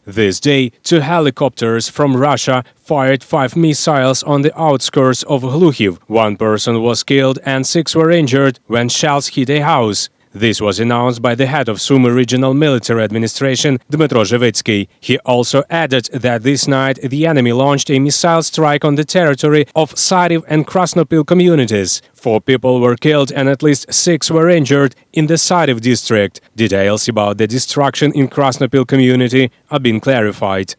This day, 2 helicopters from Russia fired 5 missiles on the outskirts of Orikhiv. 1 person was killed and 6 were injured when shells hit a house. This was announced by the head of Sumy Regional Military Administration, Dnipropetrovsk. He also added that this night the enemy launched a missile strike on the territory of Zaporizhzhia and Krasnopil communities. 4 people were killed and at least 6 were injured in the Zaporizhzhia district. Details about the destruction in Krasnopil community are being clarified.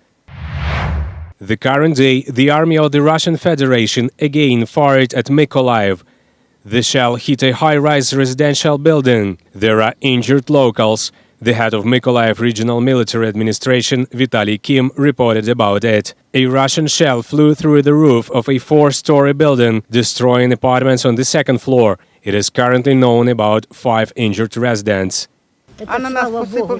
The current day, the army of the Russian Federation again fired at Mykolaiv. The shell hit a high-rise residential building. There are injured locals. The head of Mykolaiv Regional Military Administration, Vitaly Kim, reported about it. A Russian shell flew through the roof of a 4-story building, destroying apartments on the 2nd floor. It is currently known about 5 injured residents.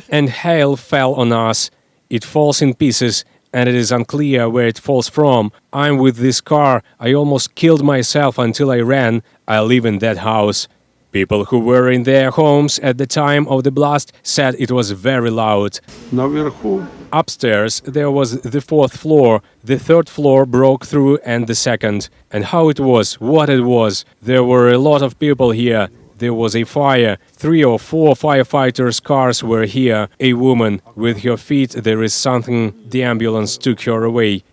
And hail fell on us. It falls in pieces, and it is unclear where it falls from. I'm with this car. I almost killed myself until I ran. I live in that house. People who were in their homes at the time of the blast said it was very loud. Upstairs there was the 4th floor. The 3rd floor broke through and the 2nd. And how it was, what it was. There were a lot of people here. There was a fire. 3 or 4 firefighters' cars were here. A woman with her feet, there is something. The ambulance took her away.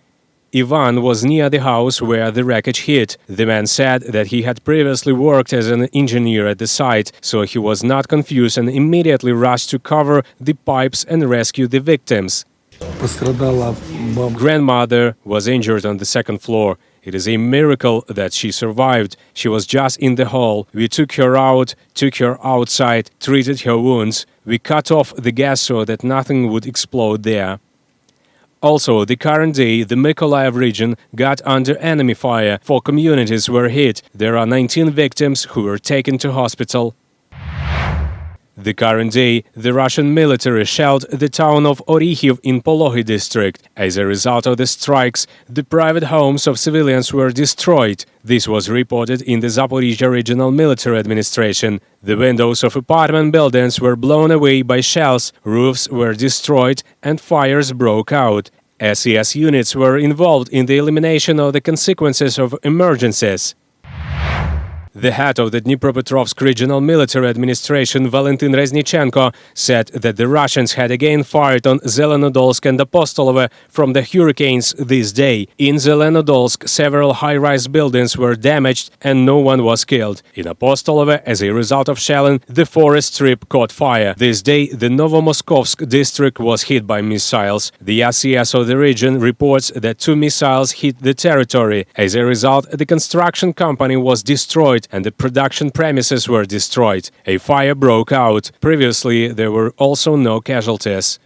Ivan was near the house where the wreckage hit. The man said that he had previously worked as an engineer at the site, so he was not confused and immediately rushed to cover the pipes and rescue the victims. Grandmother was injured on the 2nd floor. It is a miracle that she survived. She was just in the hall. We took her out, took her outside, treated her wounds. We cut off the gas so that nothing would explode there. Also, the current day, the Mykolaiv region got under enemy fire. 4 communities were hit. There are 19 victims who were taken to hospital. The current day, the Russian military shelled the town of Orikhiv in Pokrovsk district. As a result of the strikes, the private homes of civilians were destroyed. This was reported in the Zaporizhzhia Regional Military Administration. The windows of apartment buildings were blown away by shells, roofs were destroyed, and fires broke out. SES units were involved in the elimination of the consequences of emergencies. The head of the Dnipropetrovsk Regional Military Administration, Valentin Reznichenko, said that the Russians had again fired on Zelenodolsk and Apostolove from the hurricanes this day. In Zelenodolsk, several high-rise buildings were damaged and no one was killed. In Apostolove, as a result of shelling, the forest strip caught fire. This day, the Novomoskovsk district was hit by missiles. The SES of the region reports that 2 missiles hit the territory. As a result, the construction company was destroyed and the production premises were destroyed. A fire broke out. Previously, there were also no casualties.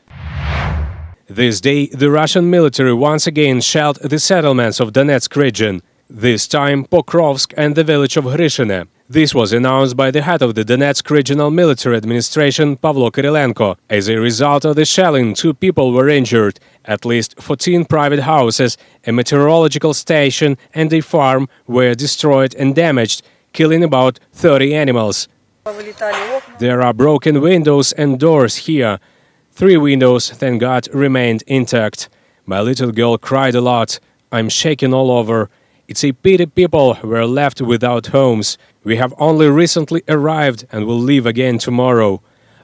This day, the Russian military once again shelled the settlements of Donetsk region. This time, Pokrovsk and the village of Grishine. This was announced by the head of the Donetsk Regional Military Administration, Pavlo Kyrylenko. As a result of the shelling, 2 people were injured. At least 14 private houses, a meteorological station and a farm were destroyed and damaged, killing about 30 animals. There are broken windows and doors here. 3 windows, thank God, remained intact. My little girl cried a lot. I'm shaking all over. It's a pity people were left without homes. We have only recently arrived and will leave again tomorrow.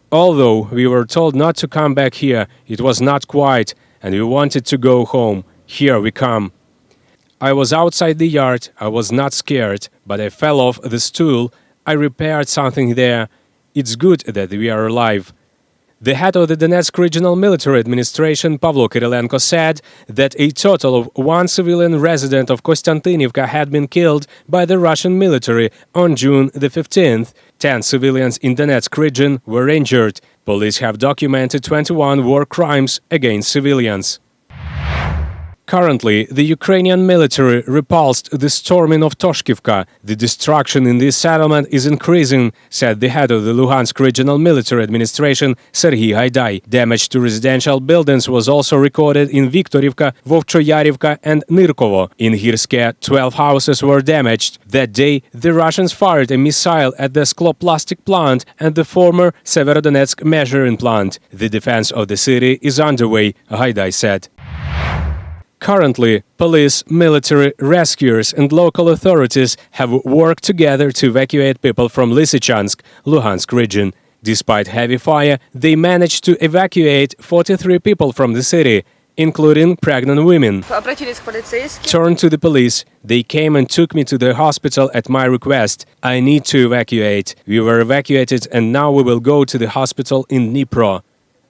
Although we were told not to come back here, it was not quiet, and we wanted to go home. Here we come. I was outside the yard. I was not scared, but I fell off the stool. I repaired something there. It's good that we are alive. The head of the Donetsk Regional Military Administration, Pavlo Kyrylenko, said that a total of 1 civilian resident of Kostiantynivka had been killed by the Russian military on June the 15th. 10 civilians in Donetsk region were injured. Police have documented 21 war crimes against civilians. Currently, the Ukrainian military repulsed the storming of Toshkivka. The destruction in this settlement is increasing, said the head of the Luhansk Regional Military Administration, Serhiy Haidai. Damage to residential buildings was also recorded in Viktorivka, Vovchoyarivka and Nirkovo. In Hirske, 12 houses were damaged. That day, the Russians fired a missile at the Sklo-plastic plant and the former Severodonetsk measuring plant. The defense of the city is underway, Haidai said. Currently, police, military, rescuers and local authorities have worked together to evacuate people from Lysychansk, Luhansk region. Despite heavy fire, they managed to evacuate 43 people from the city, including pregnant women. Turned to the police. They came and took me to the hospital at my request. I need to evacuate. We were evacuated and now we will go to the hospital in Dnipro.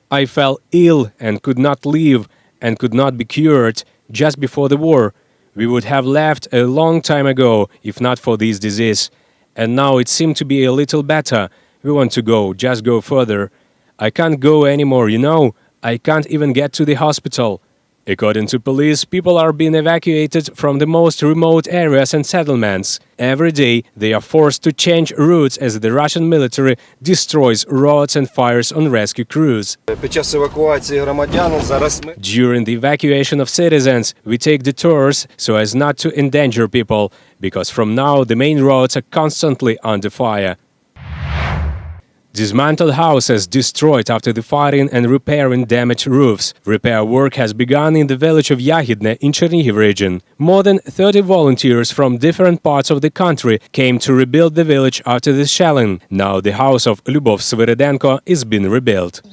I fell ill and could not leave and could not be cured. Just before the war, we would have left a long time ago if not for this disease. And now it seemed to be a little better. We want to go, just go further. I can't go anymore, you know. I can't even get to the hospital. According to police, people are being evacuated from the most remote areas and settlements. Every day, they are forced to change routes as the Russian military destroys roads and fires on rescue crews. During the evacuation of citizens, we take detours so as not to endanger people, because from now the main roads are constantly under fire. Dismantled houses destroyed after the fighting and repairing damaged roofs. Repair work has begun in the village of Yahidne in Chernihiv region. More than 30 volunteers from different parts of the country came to rebuild the village after the shelling. Now the house of Lyubov Sviridenko is being rebuilt.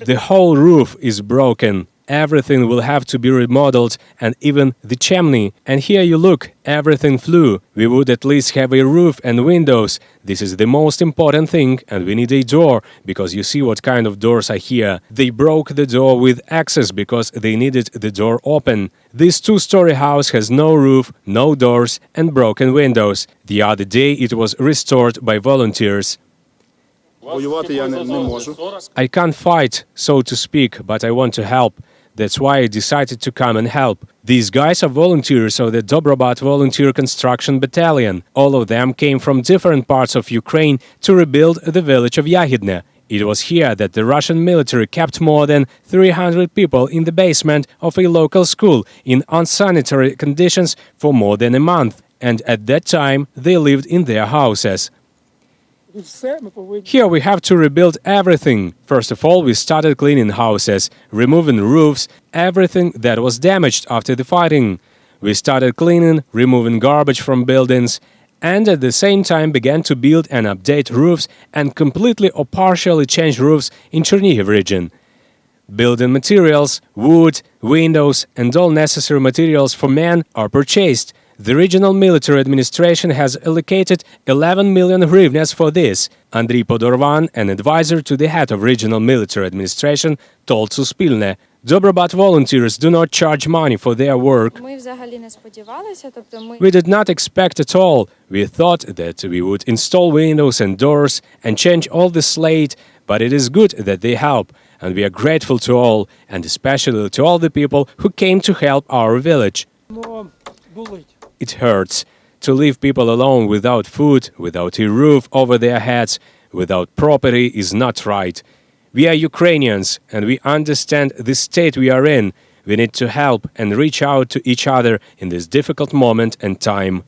The whole roof is broken. Everything will have to be remodeled, and even the chimney. And here you look, everything flew. We would at least have a roof and windows. This is the most important thing, and we need a door, because you see what kind of doors are here. They broke the door with axes because they needed the door open. This two-story house has no roof, no doors and broken windows. The other day it was restored by volunteers. I can't fight, so to speak, but I want to help. That's why I decided to come and help. These guys are volunteers of the Dobrobat Volunteer Construction Battalion. All of them came from different parts of Ukraine to rebuild the village of Yahidne. It was here that the Russian military kept more than 300 people in the basement of a local school in unsanitary conditions for more than a month. And at that time, they lived in their houses. Here we have to rebuild everything. First of all, we started cleaning houses, removing roofs, everything that was damaged after the fighting. We started cleaning, removing garbage from buildings, and at the same time began to build and update roofs and completely or partially change roofs in Chernihiv region. Building materials, wood, windows and all necessary materials for men are purchased. The regional military administration has allocated 11 million hryvnias for this. Andriy Podorvan, an advisor to the head of regional military administration, told Suspilne, Dobrobat volunteers do not charge money for their work. We did not expect at all. We thought that we would install windows and doors and change all the slate, but it is good that they help. And we are grateful to all, and especially to all the people who came to help our village. It hurts to leave people alone without food, without a roof over their heads, without property is not right. We are Ukrainians and we understand the state we are in. We need to help and reach out to each other in this difficult moment and time.